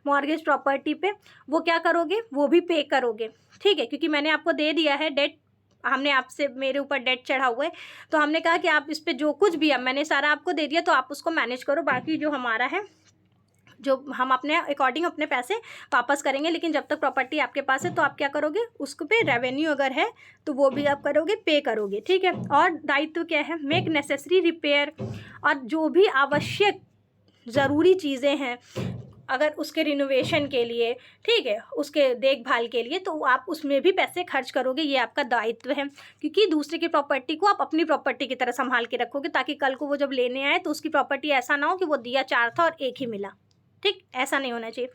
मॉर्गेज प्रॉपर्टी पे, वो क्या करोगे, वो भी पे करोगे। ठीक है, क्योंकि मैंने आपको दे दिया है डेट, हमने आपसे, मेरे ऊपर डेट चढ़ा हुआ है, तो हमने कहा कि आप इस पर जो कुछ भी, अब मैंने सारा आपको दे दिया तो आप उसको मैनेज करो, बाकी जो हमारा है जो हम अपने अकॉर्डिंग अपने पैसे वापस करेंगे, लेकिन जब तक प्रॉपर्टी आपके पास है तो आप क्या करोगे, उसको पे रेवेन्यू अगर है तो वो भी आप करोगे, पे करोगे। ठीक है, और दायित्व क्या है, मेक नेसेसरी रिपेयर, और जो भी आवश्यक ज़रूरी चीज़ें हैं अगर उसके रिनोवेशन के लिए, ठीक है, उसके देखभाल के लिए, तो आप उसमें भी पैसे खर्च करोगे, ये आपका दायित्व है। क्योंकि दूसरे की प्रॉपर्टी को आप अपनी प्रॉपर्टी की तरह संभाल के रखोगे, ताकि कल को वो जब लेने आए तो उसकी प्रॉपर्टी ऐसा ना हो कि वो दिया 4 था और 1 ही मिला। ठीक, ऐसा नहीं होना चाहिए।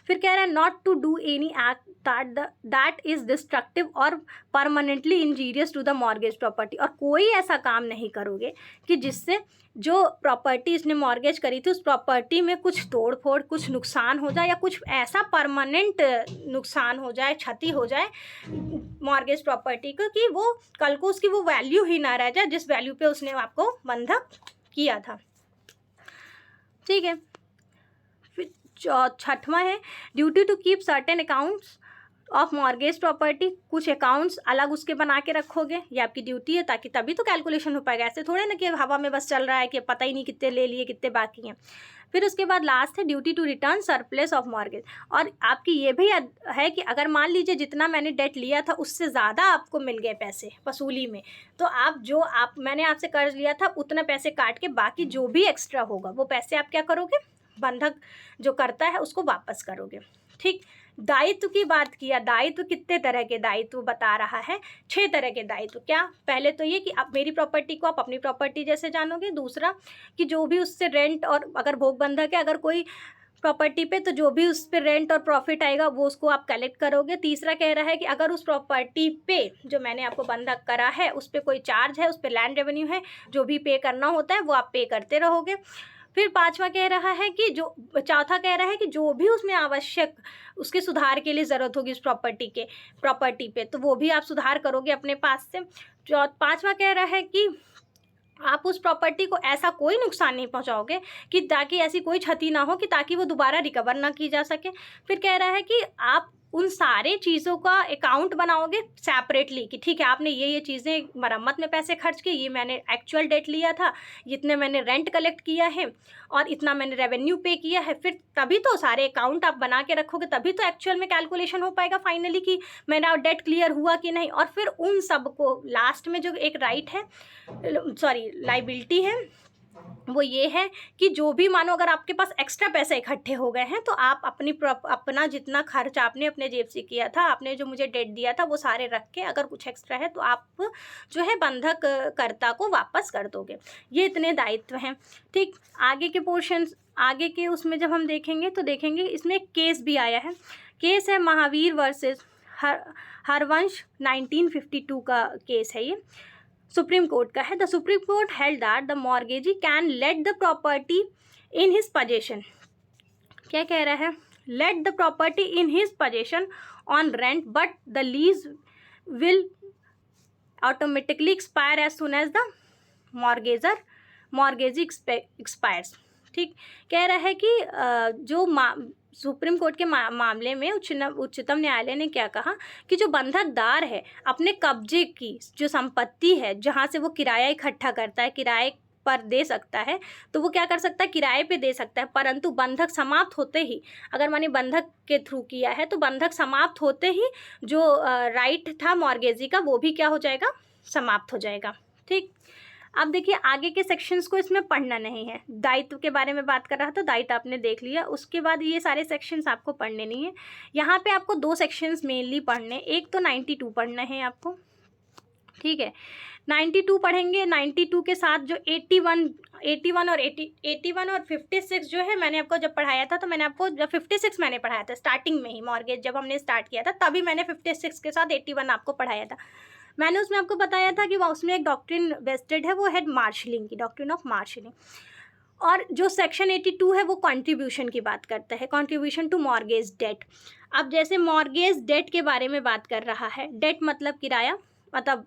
फिर कह रहा है not to do any act that is destructive और permanently injurious to the mortgage property, और कोई ऐसा काम नहीं करोगे कि जिससे जो प्रॉपर्टी इसने मॉर्गेज करी थी उस प्रॉपर्टी में कुछ तोड़ फोड़, कुछ नुकसान हो जाए या कुछ ऐसा परमानेंट नुकसान हो जाए, क्षति हो जाए मॉर्गेज प्रॉपर्टी को कि वो कल को उसकी वो वैल्यू ही ना रह जाए जिस वैल्यू पे उसने आपको बंधक किया था। ठीक है, फिर छठवां है duty to keep certain accounts of mortgage property, कुछ अकाउंट्स अलग उसके बना के रखोगे, ये आपकी ड्यूटी है, ताकि तभी तो कैलकुलेशन हो पाएगा, ऐसे थोड़े ना कि हवा में बस चल रहा है कि पता ही नहीं कितने ले लिए कितने बाकी हैं। फिर उसके बाद लास्ट है duty to return surplus of mortgage, और आपकी ये भी है कि अगर मान लीजिए जितना मैंने डेट लिया था उससे ज़्यादा आपको मिल गए पैसे वसूली में, तो आप मैंने आपसे कर्ज लिया था उतना पैसे काट के बाकी जो भी एक्स्ट्रा होगा वो पैसे आप क्या करोगे, बंधक जो करता है उसको वापस करोगे। ठीक, दायित्व की बात किया, दायित्व कितने तरह के दायित्व बता रहा है, 6 तरह के दायित्व। क्या, पहले तो ये कि आप मेरी प्रॉपर्टी को आप अपनी प्रॉपर्टी जैसे जानोगे। दूसरा कि जो भी उससे रेंट और अगर भोग बंधक है अगर कोई प्रॉपर्टी पे, तो जो भी उस पर रेंट और प्रॉफिट आएगा वो उसको आप कलेक्ट करोगे। तीसरा कह रहा है कि अगर उस प्रॉपर्टी पे जो मैंने आपको बंधक करा है उस पर कोई चार्ज है, उस पर लैंड रेवेन्यू है, जो भी पे करना होता है वो आप पे करते रहोगे। फिर चौथा कह रहा है कि जो भी उसमें आवश्यक उसके सुधार के लिए ज़रूरत होगी उस प्रॉपर्टी पे, तो वो भी आप सुधार करोगे अपने पास से। पाँचवा कह रहा है कि आप उस प्रॉपर्टी को ऐसा कोई नुकसान नहीं पहुंचाओगे कि ताकि ऐसी कोई क्षति ना हो कि ताकि वो दोबारा रिकवर ना की जा सके। फिर कह रहा है कि आप उन सारे चीज़ों का अकाउंट बनाओगे सेपरेटली कि ठीक है आपने ये चीज़ें मरम्मत में पैसे खर्च किए, ये मैंने एक्चुअल डेट लिया था, इतने मैंने रेंट कलेक्ट किया है और इतना मैंने रेवेन्यू पे किया है। फिर तभी तो सारे अकाउंट आप बना के रखोगे, तभी तो एक्चुअल में कैलकुलेशन हो पाएगा फाइनली कि मेरा डेट क्लियर हुआ कि नहीं। और फिर उन सब को लास्ट में जो एक लाइबिलिटी है वो ये है कि जो भी मानो अगर आपके पास एक्स्ट्रा पैसे इकट्ठे हो गए हैं तो आप अपना जितना खर्च आपने अपने जेब से किया था, आपने जो मुझे डेट दिया था वो सारे रख के अगर कुछ एक्स्ट्रा है तो आप जो है बंधक कर्ता को वापस कर दोगे। ये इतने दायित्व हैं। ठीक, आगे के पोर्शंस आगे के उसमें जब हम देखेंगे तो देखेंगे इसमें एक केस भी आया है। केस है महावीर वर्सेस हरवंश 1952 का केस है, ये सुप्रीम कोर्ट का है। The supreme court held that the mortgagee can let the property in his possession. क्या कह रहा है, let the property in his possession on rent but the lease will automatically expire as soon as the mortgagee expires. ठीक, कह रहा है कि जो सुप्रीम कोर्ट के मामले में उच्चतम न्यायालय ने क्या कहा कि जो बंधकदार है अपने कब्जे की जो संपत्ति है जहाँ से वो किराया इकट्ठा करता है, किराए पर दे सकता है, तो वो क्या कर सकता है, किराए पे दे सकता है। परंतु बंधक समाप्त होते ही, अगर माने बंधक के थ्रू किया है तो बंधक समाप्त होते ही जो राइट था मॉर्गेजी का वो भी क्या हो जाएगा, समाप्त हो जाएगा। ठीक, अब देखिए आगे के सेक्शंस को इसमें पढ़ना नहीं है। दायित्व के बारे में बात कर रहा था, दायित्व आपने देख लिया, उसके बाद ये सारे सेक्शंस आपको पढ़ने नहीं है। यहाँ पे आपको 2 सेक्शंस मेनली पढ़ने, एक तो 92 पढ़ना है आपको। ठीक है, 92 पढ़ेंगे। 92 के साथ जो 81 और 56 जो है मैंने आपको जब पढ़ाया था तो मैंने आपको जब 56 मैंने पढ़ाया था स्टार्टिंग में ही, मॉर्गेज जब हमने स्टार्ट किया था तभी मैंने 56 के साथ 81 आपको पढ़ाया था। मैंने उसमें आपको बताया था कि उसमें एक डॉक्ट्रिन वेस्टेड है, वो है मार्शलिंग की, डॉक्ट्रिन ऑफ मार्शलिंग। और जो सेक्शन 82 है वो कंट्रीब्यूशन की बात करता है, कंट्रीब्यूशन टू मॉर्गेज डेट। अब जैसे मॉर्गेज डेट के बारे में बात कर रहा है, डेट मतलब किराया, मतलब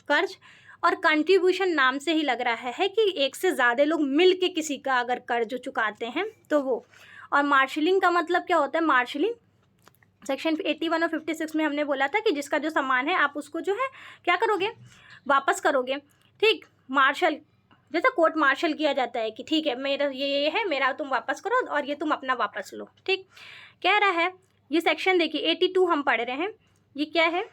कर्ज, और कंट्रीब्यूशन नाम से ही लग रहा है कि एक से ज़्यादा लोग मिल के किसी का अगर कर्ज चुकाते हैं तो वो। और मार्शलिंग का मतलब क्या होता है, मार्शलिंग सेक्शन 81 और 56 में हमने बोला था कि जिसका जो सामान है आप उसको जो है क्या करोगे, वापस करोगे। ठीक, मार्शल जैसा कोर्ट मार्शल किया जाता है कि ठीक है मेरा ये है, मेरा तुम वापस करो और ये तुम अपना वापस लो। ठीक, कह रहा है ये सेक्शन देखिए 82 हम पढ़ रहे हैं, ये क्या है,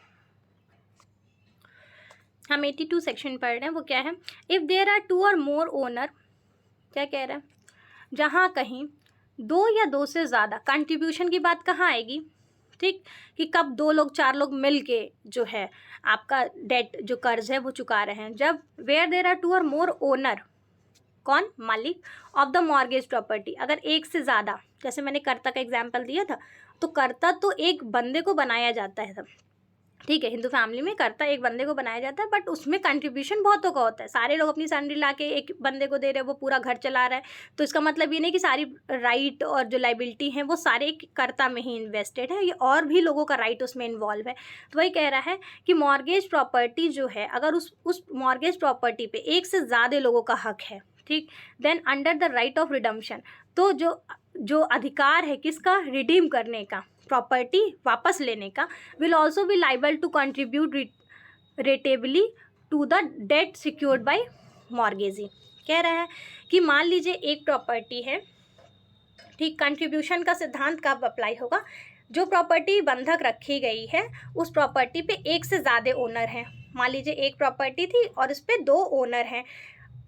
हम 82 सेक्शन पढ़ रहे हैं, वो क्या है, इफ़ देयर आर 2 और मोर ओनर, क्या कह रहा है, जहाँ कहीं 2 या 2 से ज़्यादा, कंट्रीब्यूशन की बात कहाँ आएगी, ठीक, कि कब 2 लोग 4 लोग मिल के जो है आपका डेट जो कर्ज है वो चुका रहे हैं। जब वेयर देयर आर 2 और मोर ओनर, कौन? मालिक ऑफ द मॉर्गेज प्रॉपर्टी। अगर एक से ज़्यादा, जैसे मैंने कर्ता का एग्जाम्पल दिया था, तो कर्ता तो एक बंदे को बनाया जाता है सब, ठीक है, हिंदू फैमिली में कर्ता एक बंदे को बनाया जाता है, बट उसमें कंट्रीब्यूशन बहुतों का होता है। सारे लोग अपनी सैलरी ला के एक बंदे को दे रहे हैं, वो पूरा घर चला रहा है, तो इसका मतलब ये नहीं कि सारी राइट और जो लाइबिलिटी हैं वो सारे एक कर्ता में ही इन्वेस्टेड है, ये और भी लोगों का राइट उसमें इन्वॉल्व है। तो वही कह रहा है कि मॉर्गेज प्रॉपर्टी जो है, अगर उस मॉर्गेज प्रॉपर्टी पे एक से ज़्यादा लोगों का हक है, ठीक, then under the right of redemption, तो जो अधिकार है किसका? रिडीम करने का, प्रॉपर्टी वापस लेने का, will also be liable to contribute rateably to the debt secured by mortgagee. कह रहा है कि मान लीजिए एक प्रॉपर्टी है, ठीक, कंट्रीब्यूशन का सिद्धांत कब अप्लाई होगा? जो प्रॉपर्टी बंधक रखी गई है उस प्रॉपर्टी पे एक से ज़्यादा ओनर हैं। मान लीजिए एक प्रॉपर्टी थी और उस पर 2 ओनर हैं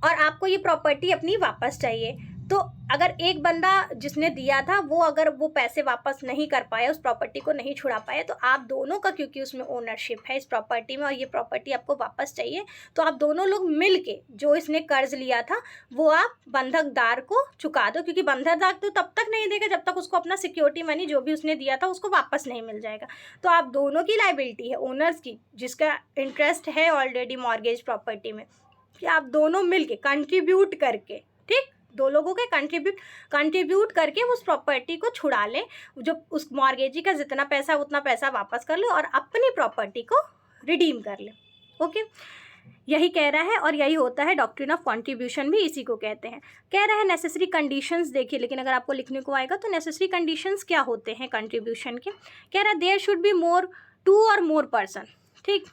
और आपको ये प्रॉपर्टी अपनी वापस चाहिए, तो अगर एक बंदा जिसने दिया था वो अगर वो पैसे वापस नहीं कर पाया, उस प्रॉपर्टी को नहीं छुड़ा पाया, तो आप दोनों का, क्योंकि उसमें ओनरशिप है इस प्रॉपर्टी में और ये प्रॉपर्टी आपको वापस चाहिए, तो आप दोनों लोग मिल के जो इसने कर्ज लिया था वो आप बंधकदार को चुका दो, क्योंकि बंधकदार तो तब तक नहीं देगा जब तक उसको अपना सिक्योरिटी मनी जो भी उसने दिया था उसको वापस नहीं मिल जाएगा। तो आप दोनों की लाइबिलिटी है, ओनर्स की, जिसका इंटरेस्ट है ऑलरेडी मॉर्गेज प्रॉपर्टी में, कि आप दोनों मिल के कंट्रीब्यूट करके, ठीक, 2 लोगों के कंट्रीब्यूट करके उस प्रॉपर्टी को छुड़ा लें, जो उस मॉर्गेजी का जितना पैसा उतना पैसा वापस कर ले और अपनी प्रॉपर्टी को रिडीम कर ले। ओके, यही कह रहा है और यही होता है डॉक्ट्रिन ऑफ कंट्रीब्यूशन, भी इसी को कहते हैं। कह रहा है नेसेसरी कंडीशंस, देखिए, लेकिन अगर आपको लिखने को आएगा तो नेसेसरी कंडीशंस क्या होते हैं कंट्रीब्यूशन के? कह रहा है देयर शुड बी मोर 2 और मोर पर्सन, ठीक,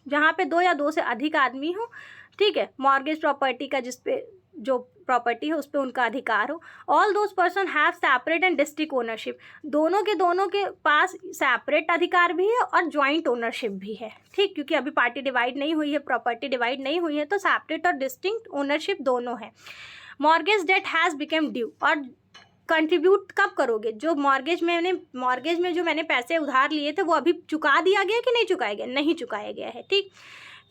जहाँ पे 2 या 2 से अधिक आदमी हो, ठीक है, मॉर्गेज प्रॉपर्टी का जिस पे जो प्रॉपर्टी है उस पर उनका अधिकार हो। All those person have separate and distinct ownership, दोनों के पास सेपरेट अधिकार भी है और जॉइंट ओनरशिप भी है, ठीक, क्योंकि अभी पार्टी डिवाइड नहीं हुई है, प्रॉपर्टी डिवाइड नहीं हुई है, तो सेपरेट और डिस्टिंक्ट ओनरशिप दोनों है। Mortgage debt has become due, और कंट्रीब्यूट कब करोगे? जो मॉर्गेज में जो मैंने पैसे उधार लिए थे वो अभी चुका दिया गया कि नहीं चुकाया गया? नहीं चुकाया गया है, ठीक।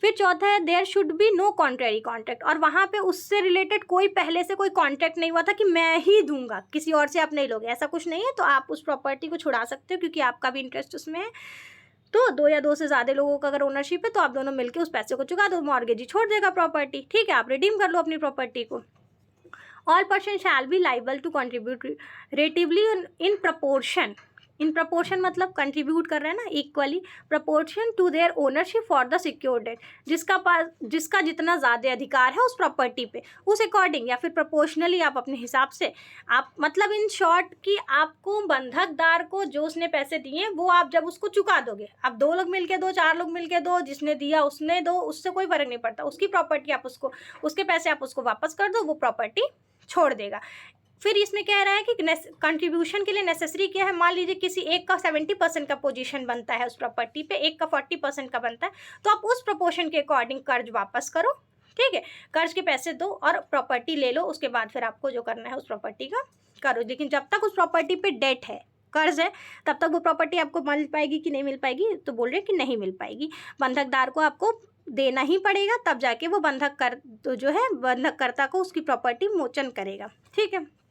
फिर चौथा है there should be no contrary contract, और वहाँ पे उससे रिलेटेड कोई पहले से कोई कॉन्ट्रैक्ट नहीं हुआ था कि मैं ही दूंगा, किसी और से आप नहीं लोगे, ऐसा कुछ नहीं है, तो आप उस प्रॉपर्टी को छुड़ा सकते हो क्योंकि आपका भी इंटरेस्ट उसमें है। तो 2 या 2 से ज़्यादा लोगों का अगर ओनरशिप है तो आप दोनों मिलकर उस पैसे को चुका दो, मॉर्गेजी छोड़ देगा प्रॉपर्टी, ठीक है, आप रिडीम कर लो अपनी प्रॉपर्टी को। All person shall be liable to contribute rateably in proportion, in proportion मतलब कंट्रीब्यूट कर रहे हैं ना equally, proportion to their ownership for the secure debt, जिसका जितना ज़्यादा अधिकार है उस प्रॉपर्टी पे उस अकॉर्डिंग, या फिर प्रोपोर्शनली आप अपने हिसाब से, आप मतलब इन शॉर्ट कि आपको बंधकदार को जो उसने पैसे दिए वो आप जब उसको चुका दोगे, आप 2 लोग मिलके दो, 4 लोग मिलके दो, जिसने दिया उसने दो, उससे कोई फर्क नहीं पड़ता, उसकी प्रॉपर्टी आप उसको, उसके पैसे आप उसको वापस कर दो, वो प्रॉपर्टी छोड़ देगा। फिर इसमें कह रहा है कि कंट्रीब्यूशन के लिए नेसेसरी क्या है? मान लीजिए किसी एक का 70% का पोजीशन बनता है उस प्रॉपर्टी पे, एक का 40% का बनता है, तो आप उस प्रपोर्शन के अकॉर्डिंग कर्ज वापस करो, ठीक है, कर्ज के पैसे दो और प्रॉपर्टी ले लो, उसके बाद फिर आपको जो करना है उस प्रॉपर्टी का करो। लेकिन जब तक उस प्रॉपर्टी पे डेट है, कर्ज है, तब तक वो प्रॉपर्टी आपको मिल पाएगी कि नहीं मिल पाएगी? तो बोल रहे हैं कि नहीं मिल पाएगी, बंधकदार को आपको देना ही पड़ेगा, तब जाके वो बंधककर्ता को उसकी प्रॉपर्टी मोचन करेगा, ठीक है,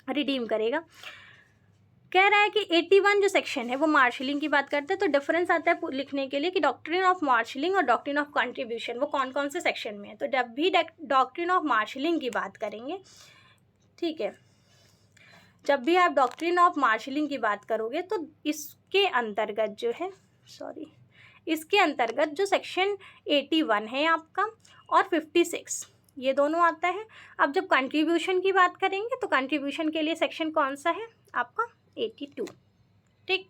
रिडीम करेगा। कह रहा है कि 81 जो सेक्शन है वो मार्शलिंग की बात करते हैं, तो डिफरेंस आता है लिखने के लिए कि डॉक्ट्रिन ऑफ मार्शलिंग और डॉक्ट्रिन ऑफ कंट्रीब्यूशन वो कौन कौन से सेक्शन में है। तो जब भी डॉक्ट्रिन ऑफ मार्शलिंग की बात करेंगे, ठीक है, जब भी आप डॉक्ट्रिन ऑफ मार्शलिंग की बात करोगे तो इसके अंतर्गत जो है, इसके अंतर्गत जो सेक्शन 81 है आपका और 56 ये दोनों आता है। अब जब कंट्रीब्यूशन की बात करेंगे तो कंट्रीब्यूशन के लिए सेक्शन कौन सा है आपका? 82, ठीक।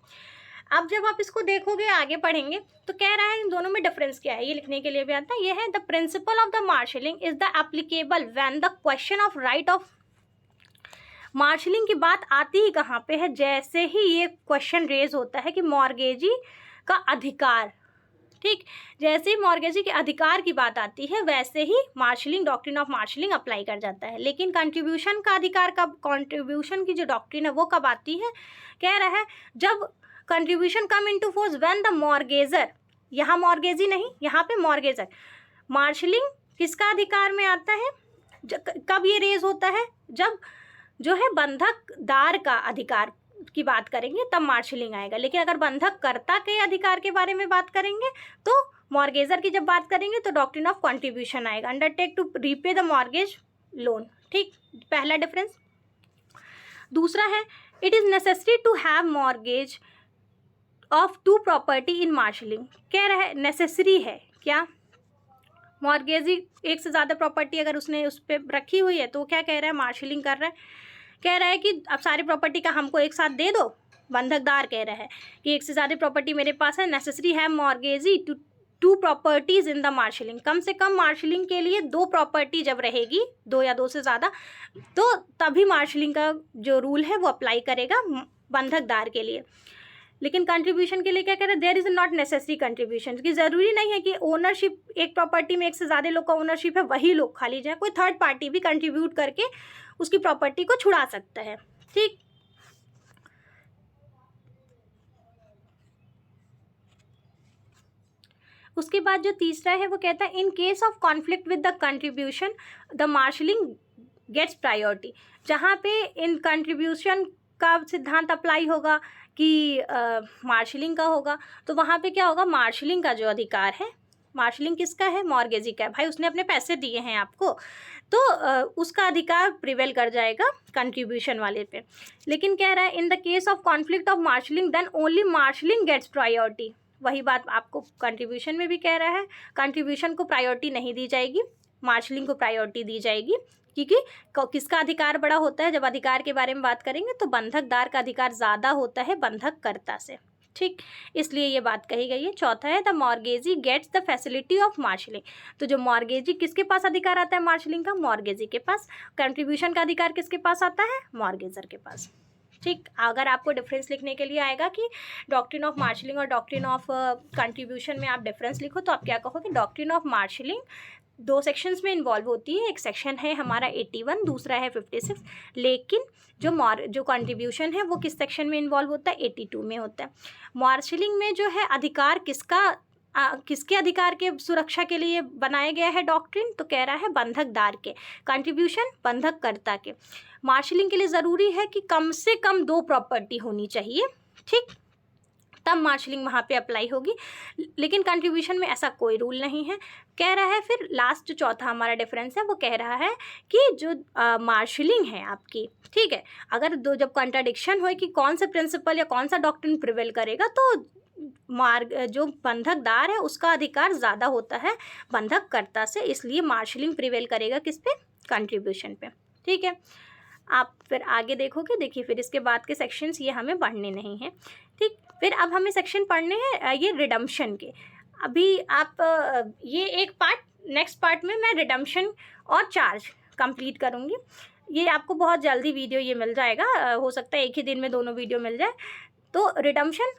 अब जब आप इसको देखोगे, आगे पढ़ेंगे, तो कह रहा है इन दोनों में डिफरेंस क्या है, ये लिखने के लिए भी आता है। ये है the principle of the marshalling is the applicable when the question of right of marshalling की बात आती ही कहाँ पे है? जैसे ही ये क्वेश्चन रेज होता है कि मॉर्गेजी का अधिकार, ठीक, जैसे ही मॉर्गेजी के अधिकार की बात आती है वैसे ही marshalling, doctrine of marshalling apply कर जाता है। लेकिन कंट्रीब्यूशन का अधिकार कब, कंट्रीब्यूशन की जो डॉक्ट्रिन है वो कब आती है? कह रहा है जब contribution come into force when the mortgagor, यहाँ मॉर्गेजी नहीं, यहाँ पे मॉर्गेजर, मार्शलिंग किसका अधिकार में आता है? कब ये रेज होता है? जब जो है बंधकदार का अधिकार की बात करेंगे तब मार्शलिंग आएगा, लेकिन अगर बंधककर्ता के अधिकार के बारे में बात करेंगे तो मॉर्गेजर की जब बात करेंगे तो डॉक्ट्रिन ऑफ कंट्रीब्यूशन आएगा, undertake to repay the mortgage loan. ठीक, पहला डिफरेंस। दूसरा है it is necessary to have mortgage of two property in marshalling. कह रहा है नेसेसरी है क्या, मॉर्गेजी एक से ज़्यादा प्रॉपर्टी अगर उसने उस पर रखी हुई है तो क्या कह रहा है, मार्शलिंग कर रहा है। कह रहा है कि अब सारी प्रॉपर्टी का हमको एक साथ दे दो। बंधकदार कह रहा है कि एक से ज़्यादा प्रॉपर्टी मेरे पास है, नेसेसरी है mortgagee to properties in the marshalling. कम से कम मार्शलिंग के लिए 2 प्रॉपर्टी जब रहेगी, 2 या 2 से ज़्यादा, तो तभी मार्शलिंग का जो रूल है वो अप्लाई करेगा बंधकदार के लिए। लेकिन कंट्रीब्यूशन के लिए क्या कह रहे हैं, there is not necessary contribution, कि ज़रूरी नहीं है कि ओनरशिप एक प्रॉपर्टी में एक से ज़्यादा लोग का ओनरशिप है वही लोग खाली जाए, कोई थर्ड पार्टी भी कंट्रीब्यूट करके उसकी प्रॉपर्टी को छुड़ा सकता है। ठीक, उसके बाद जो तीसरा है वो कहता है in case of conflict with the contribution the marshalling gets priority. जहाँ पे इन कंट्रीब्यूशन का सिद्धांत अप्लाई होगा कि मार्शलिंग का होगा, तो वहाँ पे क्या होगा, मार्शलिंग का जो अधिकार है, मार्शलिंग किसका है, मॉर्गेजी का है, भाई उसने अपने पैसे दिए हैं आपको, तो उसका अधिकार प्रिवेल कर जाएगा कंट्रीब्यूशन वाले पे। लेकिन कह रहा है in the case of conflict of marshalling then only marshalling gets priority. वही बात आपको कंट्रीब्यूशन में भी कह रहा है, कंट्रीब्यूशन को प्रायोरिटी नहीं दी जाएगी, मार्शलिंग को प्रायोरिटी दी जाएगी, क्योंकि किसका अधिकार बड़ा होता है, जब अधिकार के बारे में बात करेंगे तो बंधकदार का अधिकार ज़्यादा होता है बंधककर्ता से। ठीक, इसलिए ये बात कही गई है। चौथा है the mortgagee gets the facility of marshalling. तो जो मॉर्गेजी किसके पास अधिकार आता है मार्शलिंग का, मॉर्गेजी के पास। कंट्रीब्यूशन का अधिकार किसके पास आता है, मॉर्गेजर के पास। ठीक, अगर आपको डिफरेंस लिखने के लिए आएगा कि डॉक्ट्रिन ऑफ मार्शलिंग और डॉक्ट्रिन ऑफ कंट्रीब्यूशन में आप डिफरेंस लिखो, तो आप क्या कहोगे, डॉक्ट्रिन ऑफ मार्शलिंग 2 सेक्शंस में इन्वॉल्व होती है। एक सेक्शन है हमारा 81, दूसरा है 56। लेकिन जो कंट्रीब्यूशन है वो किस सेक्शन में इन्वॉल्व होता है, 82 में होता है। मार्शलिंग में जो है अधिकार किसके अधिकार के सुरक्षा के लिए बनाया गया है डॉक्ट्रिन, तो कह रहा है बंधकदार के, कंट्रीब्यूशन बंधककर्ता के। मार्शलिंग के लिए ज़रूरी है कि कम से कम 2 प्रॉपर्टी होनी चाहिए। ठीक, तब मार्शलिंग वहाँ पे अप्लाई होगी, लेकिन कंट्रीब्यूशन में ऐसा कोई रूल नहीं है। कह रहा है फिर लास्ट जो चौथा हमारा डिफरेंस है वो कह रहा है कि जो मार्शलिंग है आपकी, ठीक है, अगर जब कंट्राडिक्शन हो कि कौन सा प्रिंसिपल या कौन सा डॉक्ट्रिन प्रिवेल करेगा, तो जो बंधकदार है उसका अधिकार ज़्यादा होता है बंधककर्ता से, इसलिए मार्शलिंग प्रिवेल करेगा किस पे, कंट्रीब्यूशन पे। ठीक है, आप फिर आगे देखोगे, देखिए फिर इसके बाद के सेक्शंस ये हमें पढ़ने नहीं हैं। ठीक, फिर अब हमें सेक्शन पढ़ने हैं ये रिडम्पशन के। अभी आप ये एक पार्ट, नेक्स्ट पार्ट में मैं रिडम्पशन और चार्ज कंप्लीट करूँगी। ये आपको बहुत जल्दी वीडियो ये मिल जाएगा, हो सकता है एक ही दिन में दोनों वीडियो मिल जाए। तो रिडम्पशन,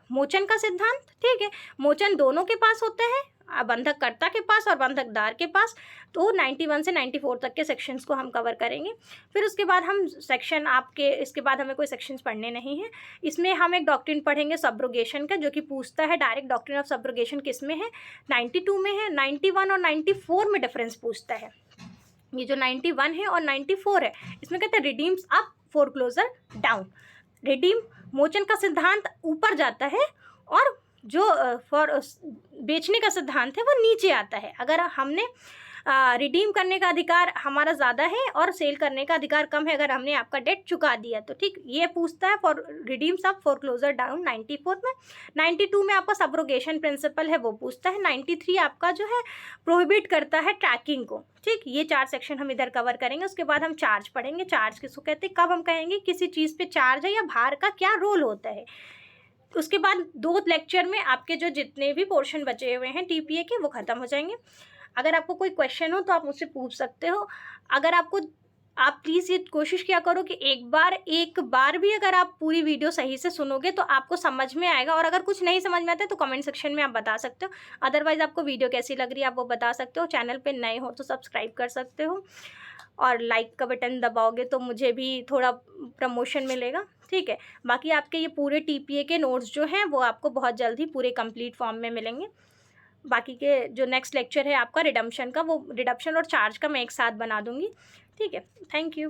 मोचन का सिद्धांत, ठीक है, मोचन दोनों के पास होता है, बंधककर्ता के पास और बंधकदार के पास। तो 91 से 94 तक के सेक्शंस को हम कवर करेंगे। फिर उसके बाद हम सेक्शन आपके, इसके बाद हमें कोई सेक्शंस पढ़ने नहीं हैं। इसमें हम एक डॉक्ट्रिन पढ़ेंगे सब्रोगेशन का, जो कि पूछता है डायरेक्ट डॉक्ट्रिन ऑफ सब्रोगेशन किस में है, 92 में है, 91 और 94 में डिफरेंस पूछता है। ये जो 91 है और 94 है, इसमें कहते हैं redeems up foreclosure down. Redeem, मोचन का सिद्धांत ऊपर जाता है और जो बेचने का सिद्धांत है वो नीचे आता है। अगर हमने रिडीम करने का अधिकार हमारा ज़्यादा है और सेल करने का अधिकार कम है, अगर हमने आपका डेट चुका दिया, तो ठीक, ये पूछता है for redeems up foreclosure down 94 में। 92 में आपका सब्रोगेशन प्रिंसिपल है वो पूछता है। 93 आपका जो है प्रोहिबिट करता है ट्रैकिंग को। ठीक, ये 4 सेक्शन हम इधर कवर करेंगे। उसके बाद हम चार्ज पढ़ेंगे। चार्ज किसको कहते हैं, कब हम कहेंगे किसी चीज़ पे चार्ज है या भार का क्या रोल होता है। उसके बाद 2 लेक्चर में आपके जो जितने भी पोर्शन बचे हुए हैं टीपीए के वो ख़त्म हो जाएंगे। अगर आपको कोई क्वेश्चन हो तो आप मुझसे पूछ सकते हो। अगर आप प्लीज़ ये कोशिश किया करो कि एक बार भी अगर आप पूरी वीडियो सही से सुनोगे तो आपको समझ में आएगा, और अगर कुछ नहीं समझ में आता है तो कमेंट सेक्शन में आप बता सकते हो। अदरवाइज़ आपको वीडियो कैसी लग रही है आप वो बता सकते हो। चैनल पे नए हो तो सब्सक्राइब कर सकते हो, और लाइक का बटन दबाओगे तो मुझे भी थोड़ा प्रमोशन मिलेगा। ठीक है, बाकी आपके ये पूरे टीपीए के नोट्स जो हैं वो आपको बहुत जल्दी पूरे कंप्लीट फॉर्म में मिलेंगे। बाकी के जो नेक्स्ट लेक्चर है आपका रिडम्पशन का, वो रिडम्पशन और चार्ज का मैं एक साथ बना दूँगी। ठीक है, थैंक यू।